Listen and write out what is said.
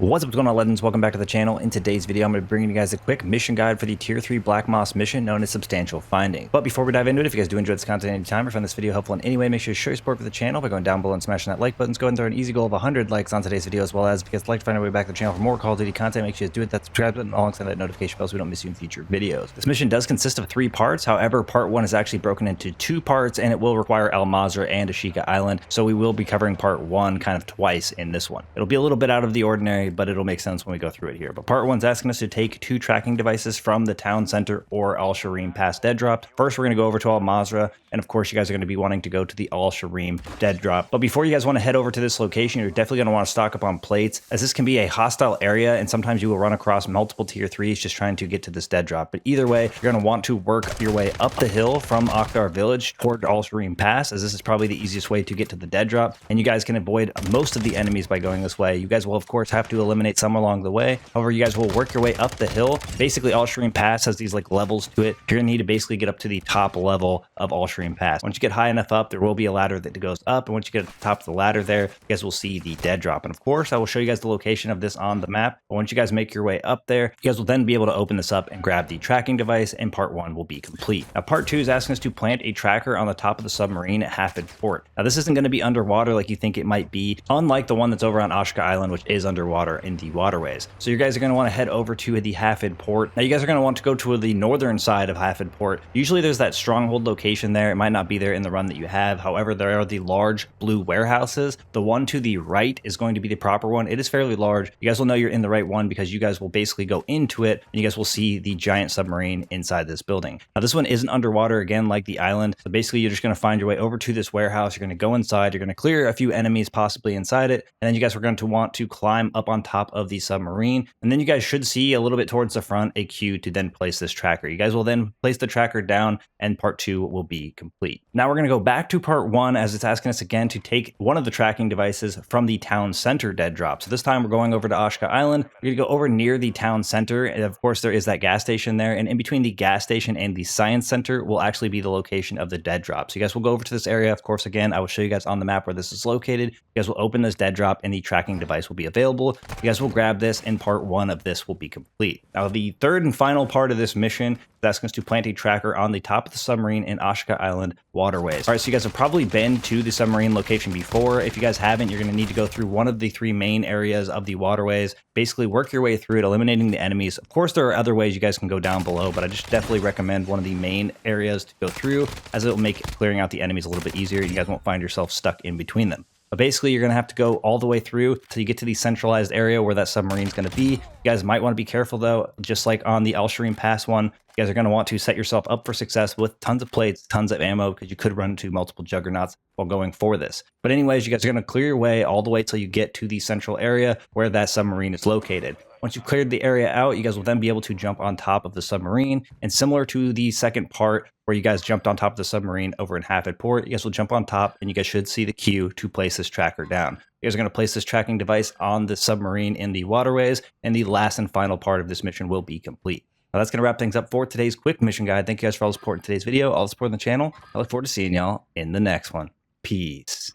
What's up, going on, legends? Welcome back to the channel. In today's video, I'm going to be bringing you guys a quick mission guide for the tier 3 Black Moss mission known as Substantial Finding. But before we dive into it, if you guys do enjoy this content at any time or find this video helpful in any way, make sure to show your support for the channel by going down below and smashing that like button. Go ahead and throw an easy goal of 100 likes on today's video, as well as if you guys like to find our way back to the channel for more Call of Duty content, make sure you guys do it that subscribe button alongside that notification bell so we don't miss you in future videos. This mission does consist of 3 parts. However, part 1 is actually broken into 2 parts, and it will require Mazrah and Ashika Island. So we will be covering part 1 kind of twice in this one. It'll be a little bit out of the ordinary, but it'll make sense when we go through it here. But part 1's asking us to take 2 tracking devices from the town center or Sharim past dead drop. First, we're going to go over to Mazrah, and of course you guys are going to be wanting to go to the Sharim dead drop. But before you guys want to head over to this location, you're definitely going to want to stock up on plates, as this can be a hostile area, and sometimes you will run across multiple tier 3s just trying to get to this dead drop. But either way, you're going to want to work your way up the hill from Akhdar village toward Sharim pass, as this is probably the easiest way to get to the dead drop, and you guys can avoid most of the enemies by going this way. You guys will of course have to eliminate some along the way. However, you guys will work your way up the hill. Basically, Sharim pass has these like levels to it. You're gonna need to basically get up to the top level of Sharim pass. Once you get high enough up, there will be a ladder that goes up, and once you get to the top of the ladder there, you guys will see the dead drop. And of course, I will show you guys the location of this on the map. But once you guys make your way up there, you guys will then be able to open this up and grab the tracking device, and part 1 will be complete. Now, part 2 is asking us to plant a tracker on the top of the submarine at Hafid Port. Now, this isn't going to be underwater like you think it might be, unlike the one that's over on Ashika Island, which is underwater in the waterways. So you guys are going to want to head over to the Hafid Port. Now, you guys are going to want to go to the northern side of Hafid Port. Usually there's that stronghold location there. It might not be there in the run that you have. However, there are the large blue warehouses. The one to the right is going to be the proper one. It is fairly large. You guys will know you're in the right one because you guys will basically go into it, and you guys will see the giant submarine inside this building. Now, this one isn't underwater again like the island. So basically, you're just going to find your way over to this warehouse. You're going to go inside. You're going to clear a few enemies possibly inside it, and then you guys are going to want to climb up on top of the submarine. And then you guys should see a little bit towards the front a queue to then place this tracker. You guys will then place the tracker down, and part 2 will be complete. Now we're going to go back to part 1, as it's asking us again to take one of the tracking devices from the town center dead drop. So this time we're going over to Ashika Island. We're going to go over near the town center, and of course there is that gas station there, and in between the gas station and the science center will actually be the location of the dead drop. So you guys will go over to this area. Of course, again, I will show you guys on the map where this is located. You guys will open this dead drop, and the tracking device will be available. You guys will grab this, and part 1 of this will be complete. Now, the third and final part of this mission is asking us to plant a tracker on the top of the submarine in Ashika Island waterways. All right, so you guys have probably been to the submarine location before. If you guys haven't, you're going to need to go through one of the 3 main areas of the waterways. Basically, work your way through it, eliminating the enemies. Of course, there are other ways you guys can go down below, but I just definitely recommend one of the main areas to go through, as it will make clearing out the enemies a little bit easier. You guys won't find yourself stuck in between them. But basically, you're going to have to go all the way through till you get to the centralized area where that submarine is going to be. You guys might want to be careful, though, just like on the Sharim Pass one. You guys are going to want to set yourself up for success with tons of plates, tons of ammo, because you could run into multiple juggernauts while going for this. But anyways, you guys are going to clear your way all the way till you get to the central area where that submarine is located. Once you've cleared the area out, you guys will then be able to jump on top of the submarine. And similar to the second part where you guys jumped on top of the submarine over in Hafid Port, you guys will jump on top, and you guys should see the queue to place this tracker down. You guys are going to place this tracking device on the submarine in the waterways, and the last and final part of this mission will be complete. Now, that's going to wrap things up for today's quick mission guide. Thank you guys for all the support in today's video, all the support on the channel. I look forward to seeing y'all in the next one. Peace.